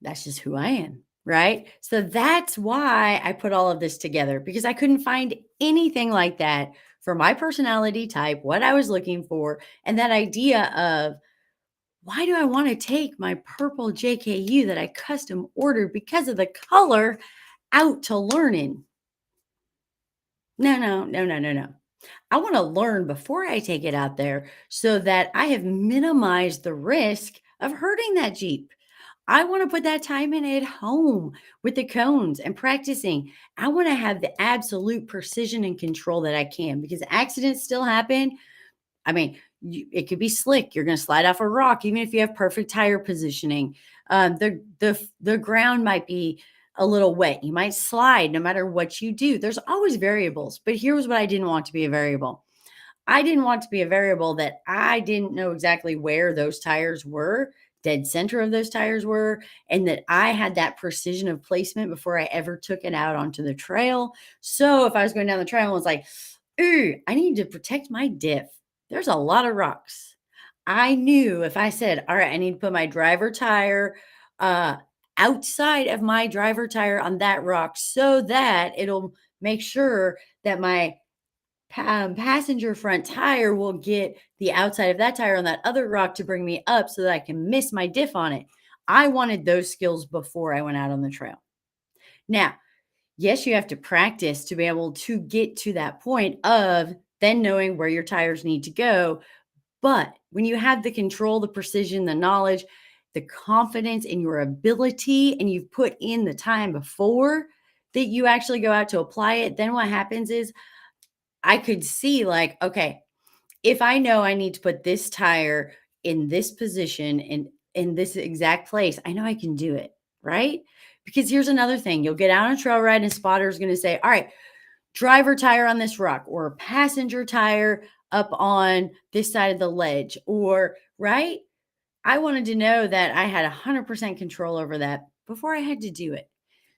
Speaker 1: That's just who I am. Right. So that's why I put all of this together because I couldn't find anything like that for my personality type, what I was looking for, and that idea of why do I want to take my purple JKU that I custom ordered because of the color out to learning? No, no, no, no, no, no. I want to learn before I take it out there so that I have minimized the risk of hurting that Jeep. I want to put that time in at home with the cones and practicing. I want to have the absolute precision and control that I can because accidents still happen. I mean, it could be slick. You're going to slide off a rock, even if you have perfect tire positioning. The ground might be a little wet. You might slide no matter what you do. There's always variables. But here's what I didn't want to be a variable. I didn't want to be a variable that I didn't know exactly where those tires were, dead center of those tires were, and that I had that precision of placement before I ever took it out onto the trail. So if I was going down the trail and was like, ooh, I need to protect my diff. There's a lot of rocks. I knew if I said, all right, I need to put my driver tire uh, outside of my driver tire on that rock so that it'll make sure that my passenger front tire will get the outside of that tire on that other rock to bring me up so that I can miss my diff on it. I wanted those skills before I went out on the trail. Now, yes, you have to practice to be able to get to that point of then knowing where your tires need to go. But when you have the control, the precision, the knowledge, the confidence in your ability, and you've put in the time before that you actually go out to apply it, then what happens is I could see, like, okay, if I know I need to put this tire in this position in this exact place, I know I can do it, right? Because here's another thing. You'll get out on a trail ride and a spotter is going to say, all right, driver tire on this rock or passenger tire up on this side of the ledge or right. I wanted to know that I had 100% control over that before I had to do it.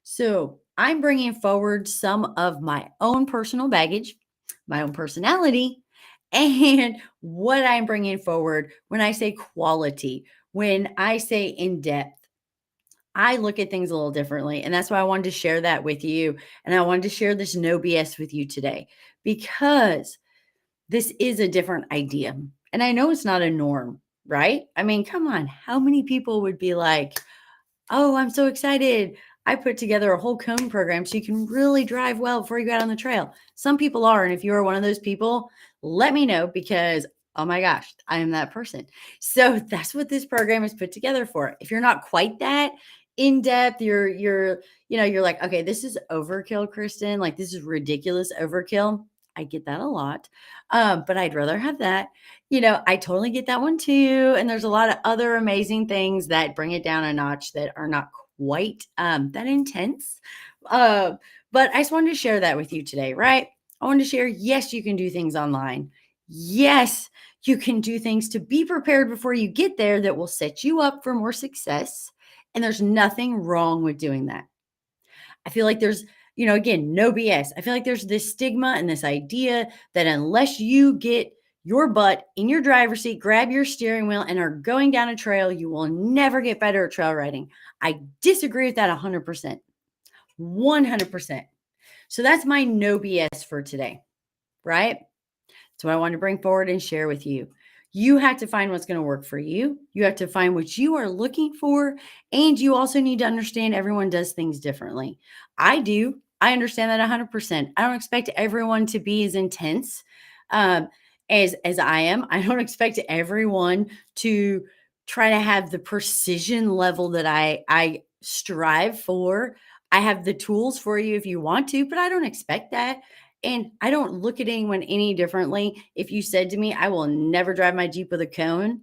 Speaker 1: So I'm bringing forward some of my own personal baggage, my own personality, and what I'm bringing forward when I say quality, when I say in depth. I look at things a little differently. And that's why I wanted to share that with you. And I wanted to share this no BS with you today because this is a different idea. And I know it's not a norm, right? I mean, come on. How many people would be like, oh, I'm so excited. I put together a whole cone program so you can really drive well before you go out on the trail. Some people are. And if you are one of those people, let me know because, oh my gosh, I am that person. So that's what this program is put together for. If you're not quite that in depth, you're like, okay, this is overkill, Kristin. Like, this is ridiculous overkill. I get that a lot. But I'd rather have that. I totally get that one too. And there's a lot of other amazing things that bring it down a notch that are not quite that intense. Uh, but I just wanted to share that with you today, right? I wanted to share, yes, you can do things online. Yes, you can do things to be prepared before you get there that will set you up for more success. And there's nothing wrong with doing that. I feel like there's, again, no BS. I feel like there's this stigma and this idea that unless you get your butt in your driver's seat, grab your steering wheel, and are going down a trail, you will never get better at trail riding. I disagree with that 100%. 100%. So that's my no BS for today, right? So I want to bring forward and share with you. You have to find what's going to work for you. You have to find what you are looking for. And you also need to understand everyone does things differently. I do. I understand that 100%. I don't expect everyone to be as intense um, as I am. I don't expect everyone to try to have the precision level that I strive for. I have the tools for you if you want to, but I don't expect that. And I don't look at anyone any differently. If you said to me, I will never drive my Jeep with a cone,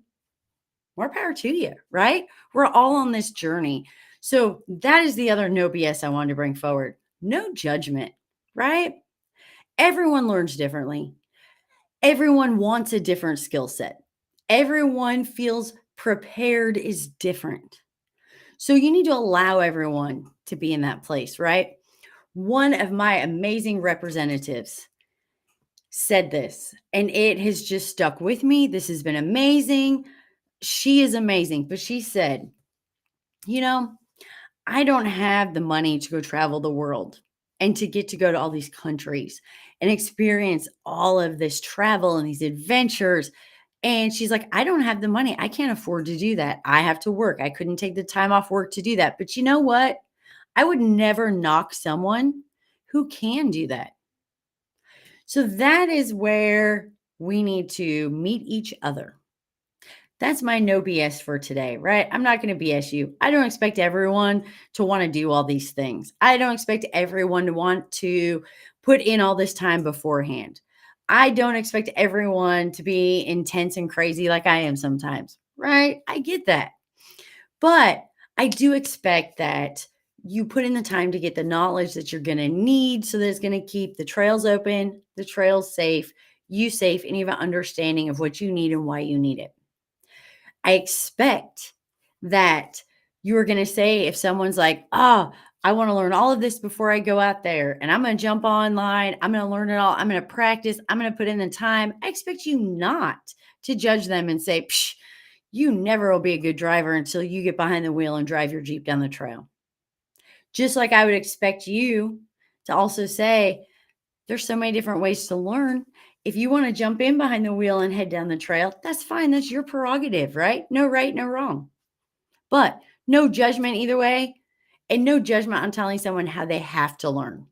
Speaker 1: more power to you, right? We're all on this journey. So that is the other no BS I wanted to bring forward. No judgment, right? Everyone learns differently. Everyone wants a different skill set. Everyone feels prepared is different. So you need to allow everyone to be in that place, right? One of my amazing representatives said this, and it has just stuck with me. This has been amazing. She is amazing, but she said, you know, I don't have the money to go travel the world and to get to go to all these countries and experience all of this travel and these adventures. And she's like, I don't have the money. I can't afford to do that. I have to work. I couldn't take the time off work to do that. But you know what? I would never knock someone who can do that. So that is where we need to meet each other. That's my no BS for today, right? I'm not going to BS you. I don't expect everyone to want to do all these things. I don't expect everyone to want to put in all this time beforehand. I don't expect everyone to be intense and crazy like I am sometimes, right? I get that. But I do expect that you put in the time to get the knowledge that you're going to need so that it's going to keep the trails open, the trails safe, you safe, and you have an understanding of what you need and why you need it. I expect that you're going to say, if someone's like, oh, I want to learn all of this before I go out there and I'm going to jump online, I'm going to learn it all, I'm going to practice, I'm going to put in the time. I expect you not to judge them and say, psh, you never will be a good driver until you get behind the wheel and drive your Jeep down the trail. Just like I would expect you to also say, there's so many different ways to learn. If you want to jump in behind the wheel and head down the trail, that's fine. That's your prerogative, right? No right, no wrong. But no judgment either way. And no judgment on telling someone how they have to learn.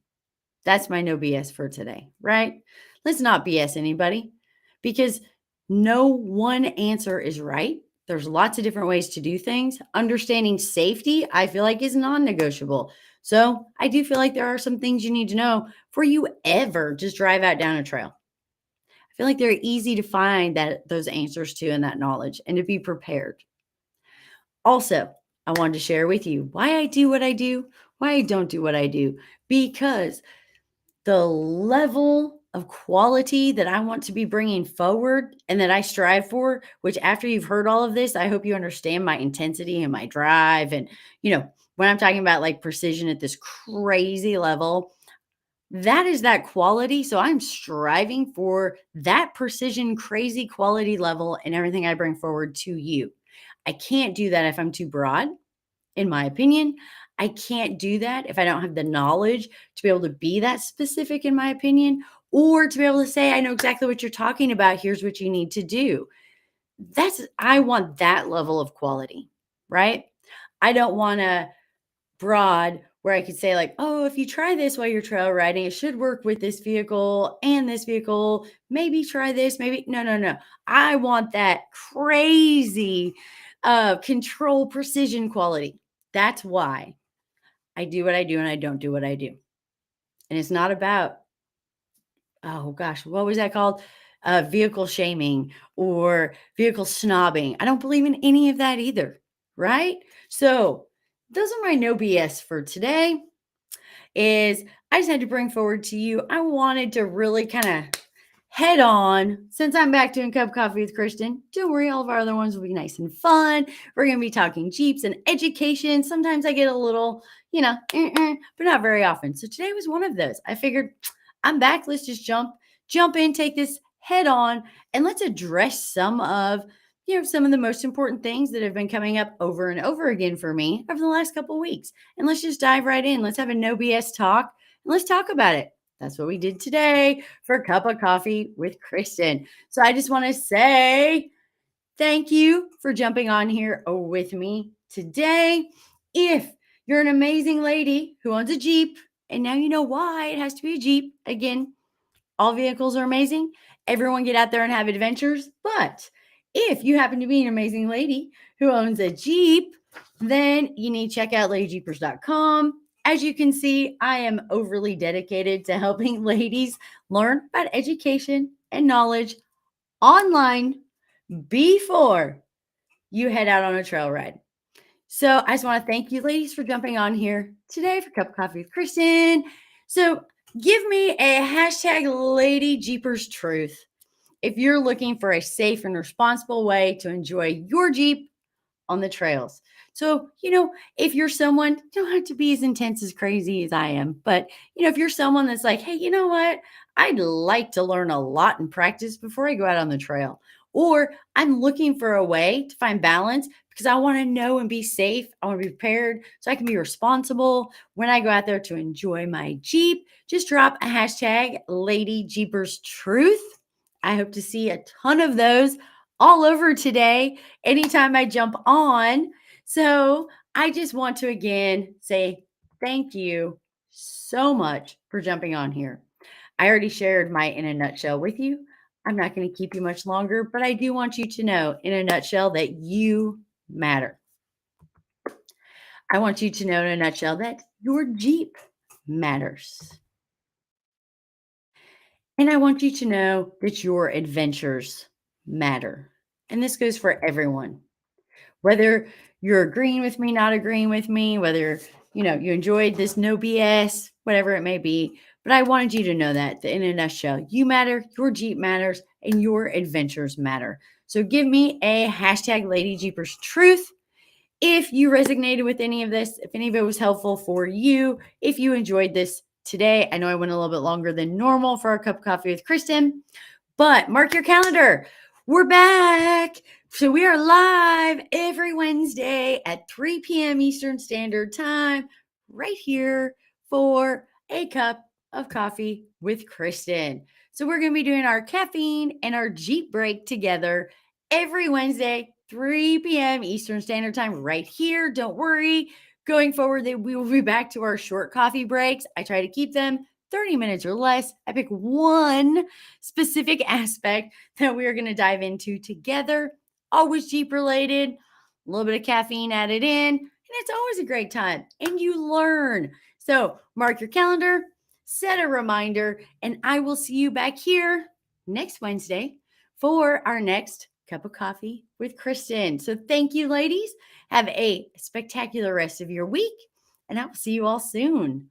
Speaker 1: That's my no BS for today, right? Let's not BS anybody because no one answer is right. There's lots of different ways to do things. Understanding safety, I feel like, is non negotiable. So I do feel like there are some things you need to know before you ever just drive out down a trail. I feel like they're easy to find those answers to and that knowledge and to be prepared. Also, I wanted to share with you why I do what I do, why I don't do what I do, because the level of quality that I want to be bringing forward and that I strive for, which after you've heard all of this, I hope you understand my intensity and my drive. And, when I'm talking about like precision at this crazy level, that is that quality. So I'm striving for that precision, crazy quality level and everything I bring forward to you. I can't do that if I'm too broad, in my opinion. I can't do that if I don't have the knowledge to be able to be that specific, in my opinion, or to be able to say, I know exactly what you're talking about. Here's what you need to do. I want that level of quality, right? I don't want to broad where I could say, like, oh, if you try this while you're trail riding, it should work with this vehicle and this vehicle. Maybe try this, maybe. No, no, no. I want that crazy control precision quality. That's why I do what I do and I don't do what I do. And it's not about, oh gosh, what was that called? Vehicle shaming or vehicle snobbing. I don't believe in any of that either. Right. So those are my no BS for today. Is I just had to bring forward to you. I wanted to really kind of head on, since I'm back doing Cup of Coffee with Kristin. Don't worry, all of our other ones will be nice and fun. We're going to be talking Jeeps and education. Sometimes I get a little, but not very often. So today was one of those. I figured I'm back. Let's just jump in, take this head on, and let's address some of the most important things that have been coming up over and over again for me over the last couple of weeks. And let's just dive right in. Let's have a no BS talk and let's talk about it. That's what we did today for a cup of coffee with Kristin. So I just want to say thank you for jumping on here with me today. If you're an amazing lady who owns a Jeep, and now you know why it has to be a Jeep. Again, all vehicles are amazing. Everyone get out there and have adventures. But if you happen to be an amazing lady who owns a Jeep, then you need to check out ladyjeepers.com. As you can see, I am overly dedicated to helping ladies learn about education and knowledge online before you head out on a trail ride. So I just want to thank you, ladies, for jumping on here today for Cup of Coffee with Kristin. So give me a hashtag Lady Jeepers Truth if you're looking for a safe and responsible way to enjoy your Jeep on the trails. So, if you're someone, you don't have to be as intense as crazy as I am, but if you're someone that's like, hey, you know what? I'd like to learn a lot and practice before I go out on the trail. Or I'm looking for a way to find balance because I want to know and be safe. I want to be prepared so I can be responsible when I go out there to enjoy my Jeep. Just drop a hashtag Lady Jeepers Truth. I hope to see a ton of those all over today anytime I jump on. So I just want to again say thank you so much for jumping on here. I already shared my in a nutshell with you. I'm not going to keep you much longer, but I do want you to know in a nutshell that you matter. I want you to know in a nutshell that your Jeep matters. And I want you to know that your adventures matter. And this goes for everyone. Whether you're agreeing with me, not agreeing with me, whether you enjoyed this no BS, whatever it may be. But I wanted you to know that in a nutshell, you matter, your Jeep matters, and your adventures matter. So give me a hashtag Lady Jeepers Truth if you resonated with any of this, if any of it was helpful for you, if you enjoyed this today. I know I went a little bit longer than normal for our cup of coffee with Kristin. But mark your calendar. We're back. So we are live every Wednesday at 3 p.m. Eastern Standard Time, right here for a cup of coffee with Kristin. So we're going to be doing our caffeine and our Jeep break together every Wednesday, 3 p.m. Eastern Standard Time, right here. Don't worry. Going forward, we will be back to our short coffee breaks. I try to keep them 30 minutes or less. I pick one specific aspect that we are going to dive into together, always Jeep related, a little bit of caffeine added in, and it's always a great time. And you learn. So mark your calendar, set a reminder, and I will see you back here next Wednesday for our next cup of coffee with Kristin. So thank you, ladies. Have a spectacular rest of your week, and I will see you all soon.